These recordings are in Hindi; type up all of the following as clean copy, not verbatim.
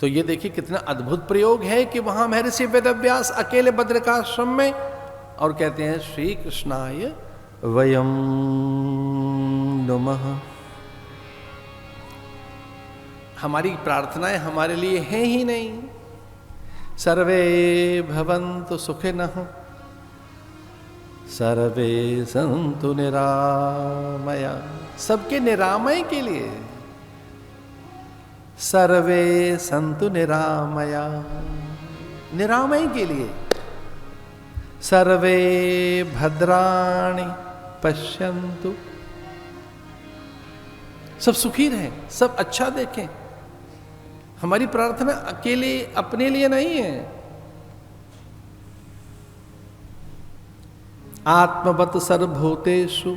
तो ये देखिए कितना अद्भुत प्रयोग है कि वहां महर्षि वेदव्यास अकेले बद्रिकाश्रम में और कहते हैं श्री कृष्णाय वयम नमः। हमारी प्रार्थनाएं हमारे लिए हैं ही नहीं। सर्वे भवन्तु सुखिनः सर्वे सन्तु निरामया, सबके निरामय के लिए। सर्वे सन्तु निरामया, निरामय के लिए। सर्वे भद्राणि पश्यन्तु, सब सुखी रहें, सब अच्छा देखें। हमारी प्रार्थना अकेले अपने लिए नहीं है। आत्मवत सर्वभूतेषु,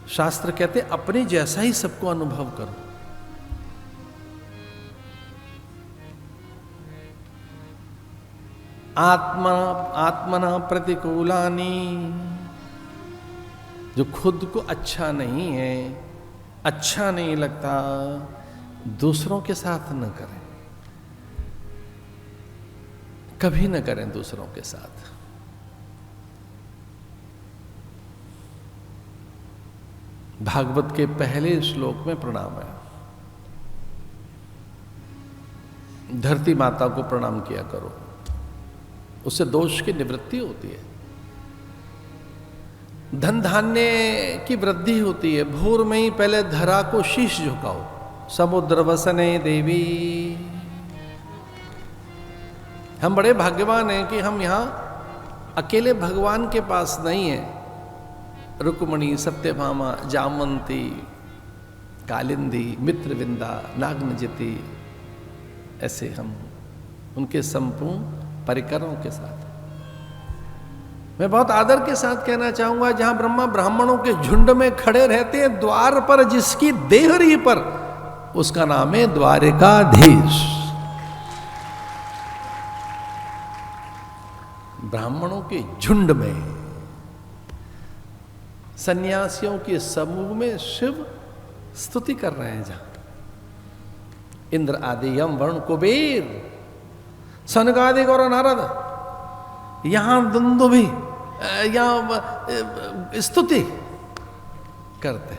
शास्त्र कहते अपने जैसा ही सबको अनुभव करो। आत्मना प्रतिकूलानि, जो खुद को अच्छा नहीं है, अच्छा नहीं लगता, दूसरों के साथ न करें, कभी न करें दूसरों के साथ। भागवत के पहले श्लोक में प्रणाम है, धरती माता को प्रणाम किया करो, उससे दोष की निवृत्ति होती है, धन धान्य की वृद्धि होती है। भोर में ही पहले धरा को शीश झुकाओ। समुद्र वसने देवी, हम बड़े भाग्यवान हैं कि हम यहां अकेले भगवान के पास नहीं हैं। रुक्मणी, सत्यभामा, जामवंती, कालिंदी, मित्रविंदा, नागनजिती, ऐसे हम उनके संपूर्ण परिकरों के साथ। मैं बहुत आदर के साथ कहना चाहूंगा, जहां ब्रह्मा ब्राह्मणों के झुंड में खड़े रहते हैं, द्वार पर जिसकी देहरी पर, उसका नाम है द्वारिकाधीश। ब्राह्मणों के झुंड में, सन्यासियों के समूह में शिव स्तुति कर रहे हैं। जहां इंद्र आदि, यम, वरुण, कुबेर, सनकादिक और नारद, यहां दुंदुभि, यहां स्तुति करते।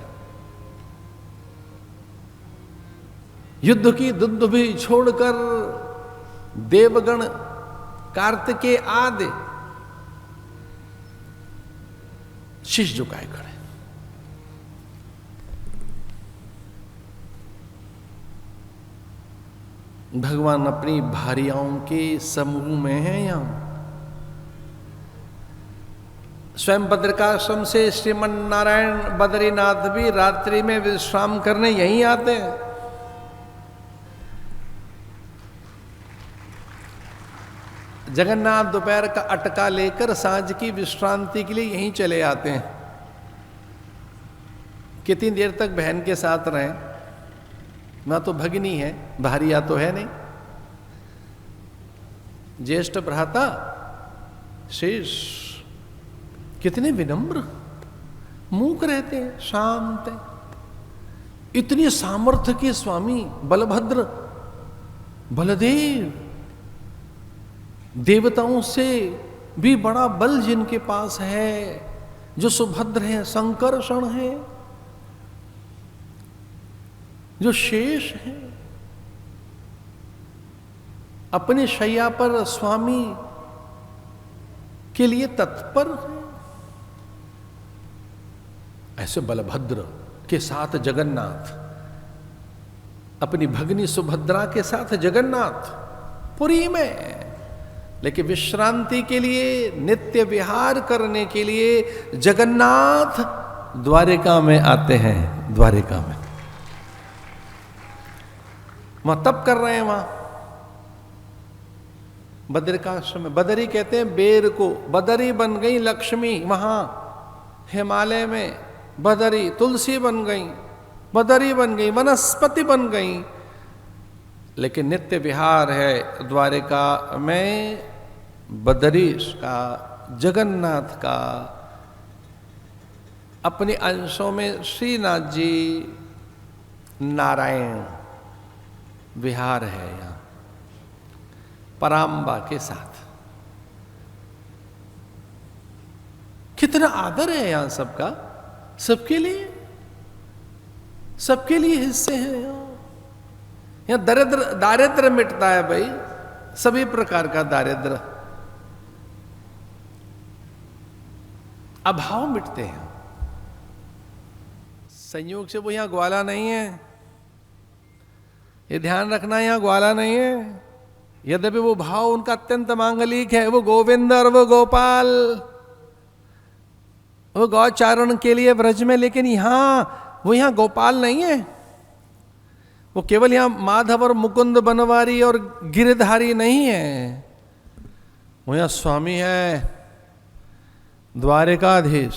युद्ध की दुंदुभि छोड़कर देवगण, कार्तिकेय आदि शीश झुकाए खड़े। भगवान अपनी भार्याओं के समूह में है। यहां स्वयं बद्रिकाश्रम से श्रीमन नारायण बद्रीनाथ भी रात्रि में विश्राम करने यहीं आते हैं। जगन्नाथ दोपहर का अटका लेकर सांझ की विश्रांति के लिए यहीं चले आते हैं। कितनी देर तक बहन के साथ रहें, ना तो भगिनी है, भारिया तो है नहीं। ज्येष्ठ भ्राता शेष कितने विनम्र, मूक रहते हैं, शांत हैं। इतनी सामर्थ्य के स्वामी बलभद्र, बलदेव, देवताओं से भी बड़ा बल जिनके पास है, जो सुभद्र है, संकर्षण है, जो शेष है, अपने शैया पर स्वामी के लिए तत्पर है। ऐसे बलभद्र के साथ जगन्नाथ, अपनी भगनी सुभद्रा के साथ जगन्नाथ पुरी में, लेकिन विश्रांति के लिए, नित्य विहार करने के लिए जगन्नाथ द्वारिका में आते हैं। द्वारिका में वहां तप कर रहे हैं। वहां बद्रिकाश्रम में, बदरी कहते हैं बेर को, बदरी बन गई लक्ष्मी। वहां हिमालय में बदरी, तुलसी बन गई, बदरी बन गई, वनस्पति बन गई। लेकिन नित्य विहार है द्वारिका में बदरीश का, जगन्नाथ का। अपने अंशों में श्रीनाथ जी, नारायण, विहार है यहाँ पराम्बा के साथ। कितना आदर है यहां सबका, सबके लिए हिस्से हैं यहाँ दारिद्र मिटता है भाई, सभी प्रकार का दारिद्र, अभाव मिटते हैं। संयोग से वो यहां ग्वाला नहीं है, ये ध्यान रखना, यहां ग्वाला नहीं है। यद्यपि वो भाव उनका अत्यंत मांगलिक है, वो गोविंद और वो गोपाल, वो गौचारण के लिए ब्रज में, लेकिन वो यहां गोपाल नहीं है, वो केवल यहां माधव और मुकुंद बनवारी और गिरधारी नहीं है, वो यहां स्वामी है, द्वारिकाधीश,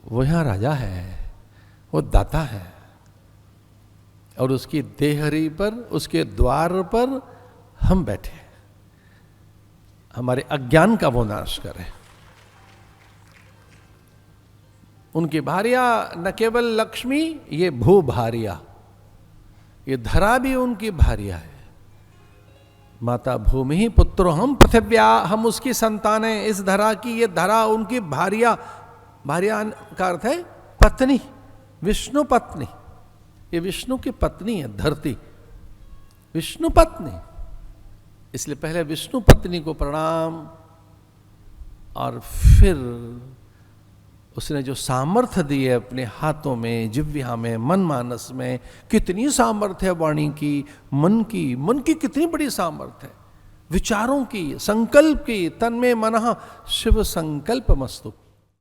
वो यहां राजा है, वो दाता है, और उसकी देहरी पर, उसके द्वार पर हम बैठे, हमारे अज्ञान का वो नाश करे। उनकी भार्या न केवल लक्ष्मी, ये भू भार्या, ये धरा भी उनकी भार्या है। माता भूमि ही पुत्रो हम पृथिव्या, हम उसकी संतान है, इस धरा की, ये धरा उनकी भार्या, भार्या का अर्थ है पत्नी, विष्णु पत्नी, ये विष्णु की पत्नी है धरती, विष्णु पत्नी, इसलिए पहले विष्णु पत्नी को प्रणाम, और फिर उसने जो सामर्थ्य दी है अपने हाथों में, जिह्वा में, मन मानस में, कितनी सामर्थ्य है वाणी की, मन की कितनी बड़ी सामर्थ्य है, विचारों की, संकल्प की, तन्मे मनः शिव संकल्प मस्तु।